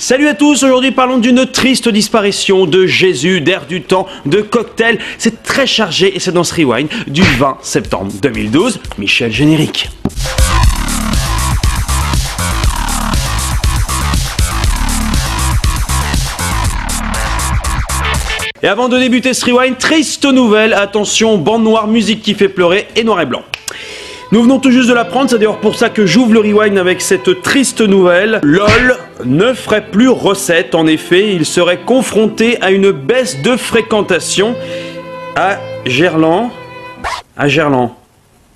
Salut à tous, aujourd'hui parlons d'une triste disparition de Jésus, d'air du temps, de cocktail. C'est très chargé et c'est dans ce Rewind du 20 septembre 2012. Michel générique. Et avant de débuter ce Rewind, triste nouvelle, attention, bande noire, musique qui fait pleurer et noir et blanc. Nous venons tout juste de l'apprendre, c'est d'ailleurs pour ça que j'ouvre le Rewind avec cette triste nouvelle. LOL ne ferait plus recette, en effet, il serait confronté à une baisse de fréquentation à Gerland.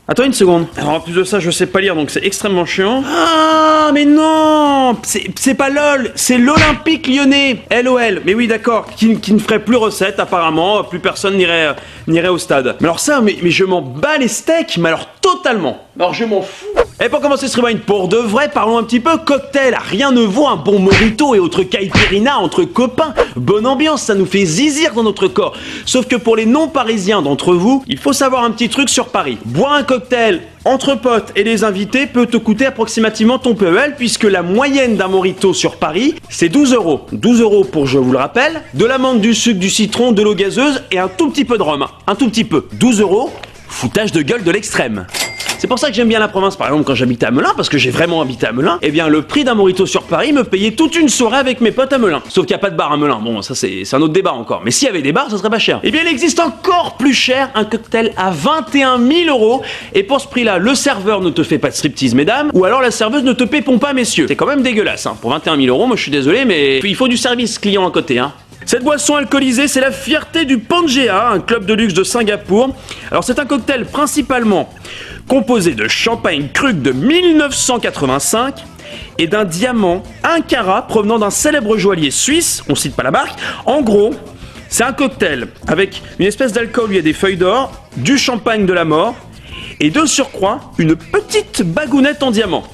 Attends une seconde. Alors en plus de ça, je sais pas lire, donc c'est extrêmement chiant. Ah, mais non, c'est pas LOL, c'est l'Olympique Lyonnais, LOL. Mais oui, d'accord, qui ne ferait plus recette, apparemment, plus personne n'irait au stade. Mais alors ça, mais je m'en bats les steaks, mais alors totalement. Alors je m'en fous. Et pour commencer ce rewind, pour de vrai, parlons un petit peu cocktail. Rien ne vaut un bon mojito et autres caipirinha entre copains. Bonne ambiance, ça nous fait zizir dans notre corps. Sauf que pour les non-parisiens d'entre vous, il faut savoir un petit truc sur Paris. Boire un cocktail entre potes et les invités peut te coûter approximativement ton PEL, puisque la moyenne d'un mojito sur Paris, c'est 12 €. 12 € pour, je vous le rappelle, de la menthe, du sucre, du citron, de l'eau gazeuse et un tout petit peu de rhum. Un tout petit peu. 12 €, foutage de gueule de l'extrême. C'est pour ça que j'aime bien la province, par exemple quand j'habitais à Melun, parce que j'ai vraiment habité à Melun, eh bien le prix d'un mojito sur Paris me payait toute une soirée avec mes potes à Melun. Sauf qu'il n'y a pas de bar à Melun, bon ça c'est un autre débat encore, mais s'il y avait des bars ça serait pas cher. Eh bien il existe encore plus cher, un cocktail à 21 000 €, et pour ce prix là, le serveur ne te fait pas de striptease mesdames, ou alors la serveuse ne te pépon pas messieurs. C'est quand même dégueulasse, hein. Pour 21 000 €, moi je suis désolé, mais il faut du service client à côté, hein. Cette boisson alcoolisée, c'est la fierté du Pangea, un club de luxe de Singapour. Alors c'est un cocktail principalement composé de champagne Krug de 1985 et d'un diamant 1 carat provenant d'un célèbre joaillier suisse, on cite pas la marque. En gros, c'est un cocktail avec une espèce d'alcool où il y a des feuilles d'or, du champagne de la mort et de surcroît une petite bagounette en diamant.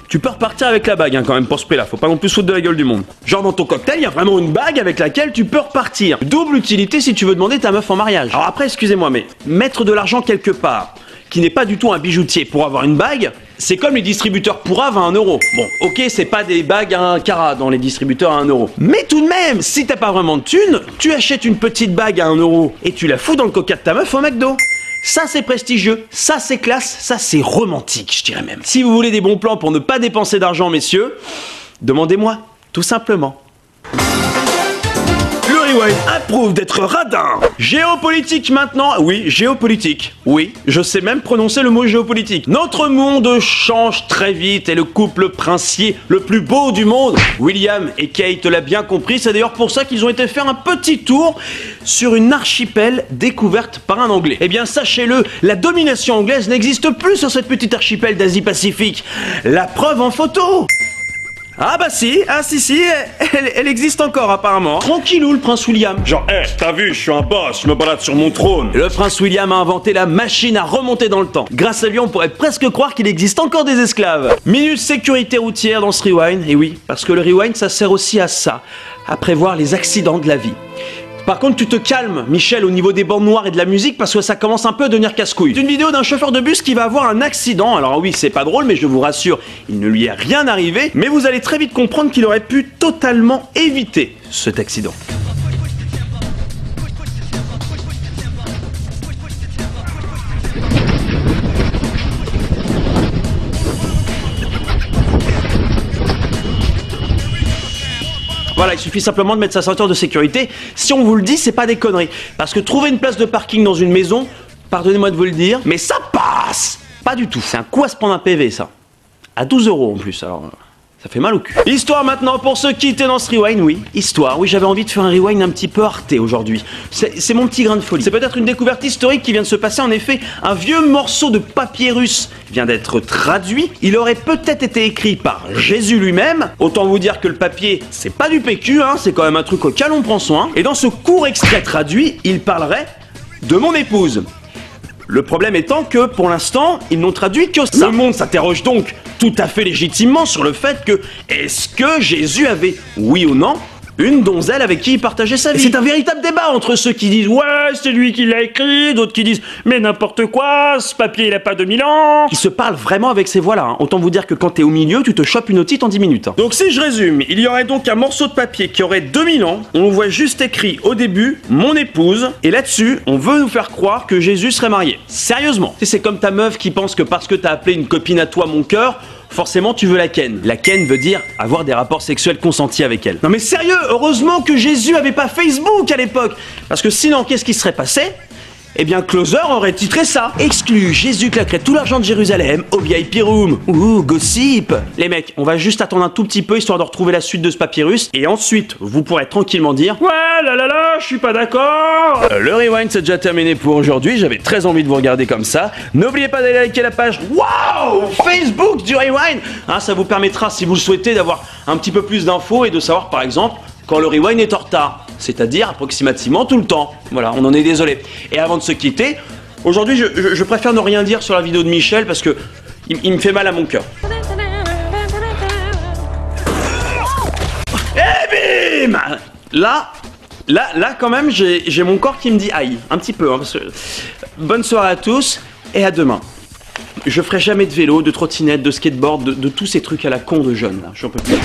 Tu peux repartir avec la bague hein, quand même pour ce prix là, faut pas non plus se foutre de la gueule du monde. Genre dans ton cocktail, il y a vraiment une bague avec laquelle tu peux repartir. Double utilité si tu veux demander ta meuf en mariage. Alors après, excusez-moi, mais mettre de l'argent quelque part, qui n'est pas du tout un bijoutier pour avoir une bague, c'est comme les distributeurs pourraves à 1 €. Bon, ok, c'est pas des bagues à 1 carat dans les distributeurs à 1 €. Mais tout de même, si t'as pas vraiment de thunes, tu achètes une petite bague à 1 € et tu la fous dans le coca de ta meuf au McDo. Ça c'est prestigieux, ça c'est classe, ça c'est romantique, je dirais même. Si vous voulez des bons plans pour ne pas dépenser d'argent, messieurs, demandez-moi, tout simplement. Le Rewind approuve d'être radin. Géopolitique maintenant, oui, géopolitique. Oui, je sais même prononcer le mot géopolitique. Notre monde change très vite et le couple princier le plus beau du monde, William et Kate l'a bien compris. C'est d'ailleurs pour ça qu'ils ont été faire un petit tour sur une archipel découverte par un Anglais. Eh bien, sachez-le, la domination anglaise n'existe plus sur cette petite archipel d'Asie-Pacifique. La preuve en photo. Ah bah si, elle existe encore apparemment. Tranquillou le prince William. Genre, t'as vu, je suis un boss, je me balade sur mon trône. Le prince William a inventé la machine à remonter dans le temps. Grâce à lui, on pourrait presque croire qu'il existe encore des esclaves. Minute sécurité routière dans ce Rewind. Et oui, parce que le Rewind, ça sert aussi à ça, à prévoir les accidents de la vie. Par contre, tu te calmes, Michel, au niveau des bandes noires et de la musique, parce que ça commence un peu à devenir casse-couille. C'est une vidéo d'un chauffeur de bus qui va avoir un accident. Alors oui, c'est pas drôle, mais je vous rassure, il ne lui est rien arrivé. Mais vous allez très vite comprendre qu'il aurait pu totalement éviter cet accident. Voilà, il suffit simplement de mettre sa ceinture de sécurité. Si on vous le dit, c'est pas des conneries. Parce que trouver une place de parking dans une maison, pardonnez-moi de vous le dire, mais ça passe. Pas du tout. C'est un coup à se prendre un PV, ça. À 12 € en plus, alors... ça fait mal au cul. Histoire maintenant pour ceux qui étaient dans ce Rewind, oui. Histoire, oui, j'avais envie de faire un Rewind un petit peu arté aujourd'hui. C'est mon petit grain de folie. C'est peut-être une découverte historique qui vient de se passer. En effet, un vieux morceau de papier russe vient d'être traduit. Il aurait peut-être été écrit par Jésus lui-même. Autant vous dire que le papier, c'est pas du PQ, hein, c'est quand même un truc auquel on prend soin. Et dans ce court extrait traduit, il parlerait de mon épouse. Le problème étant que, pour l'instant, ils n'ont traduit que ça. Le monde s'interroge donc tout à fait légitimement sur le fait que, est-ce que Jésus avait, oui ou non, une donzelle avec qui il partageait sa vie. C'est un véritable débat entre ceux qui disent ouais, c'est lui qui l'a écrit, d'autres qui disent mais n'importe quoi, ce papier il a pas 2000 ans. Qui se parle vraiment avec ces voix-là. Hein. Autant vous dire que quand t'es au milieu, tu te chopes une otite en 10 minutes. Hein. Donc si je résume, il y aurait donc un morceau de papier qui aurait 2000 ans. On voit juste écrit au début mon épouse, et là-dessus, on veut nous faire croire que Jésus serait marié. Sérieusement. C'est comme ta meuf qui pense que parce que t'as appelé une copine à toi mon cœur, forcément tu veux la ken. La ken veut dire avoir des rapports sexuels consentis avec elle. Non mais sérieux, heureusement que Jésus avait pas Facebook à l'époque. Parce que sinon, qu'est-ce qui serait passé ? Eh bien, Closer aurait titré ça. Exclu, Jésus claquerait tout l'argent de Jérusalem au VIP room. Ouh, gossip. Les mecs, on va juste attendre un tout petit peu histoire de retrouver la suite de ce papyrus. Et ensuite, vous pourrez tranquillement dire ouais, là, je suis pas d'accord. Le rewind, c'est déjà terminé pour aujourd'hui. J'avais très envie de vous regarder comme ça. N'oubliez pas d'aller liker la page. Waouh, Facebook du rewind. Hein, ça vous permettra, si vous le souhaitez, d'avoir un petit peu plus d'infos et de savoir, par exemple, quand le rewind est en retard, c'est-à-dire approximativement tout le temps. Voilà, on en est désolé. Et avant de se quitter, aujourd'hui je préfère ne rien dire sur la vidéo de Michel parce que il me fait mal à mon cœur. Et bim! Là quand même j'ai mon corps qui me dit aïe, un petit peu. Hein, parce que... Bonne soirée à tous et à demain. Je ferai jamais de vélo, de trottinette, de skateboard, de tous ces trucs à la con de jeunes là. J'en peux plus.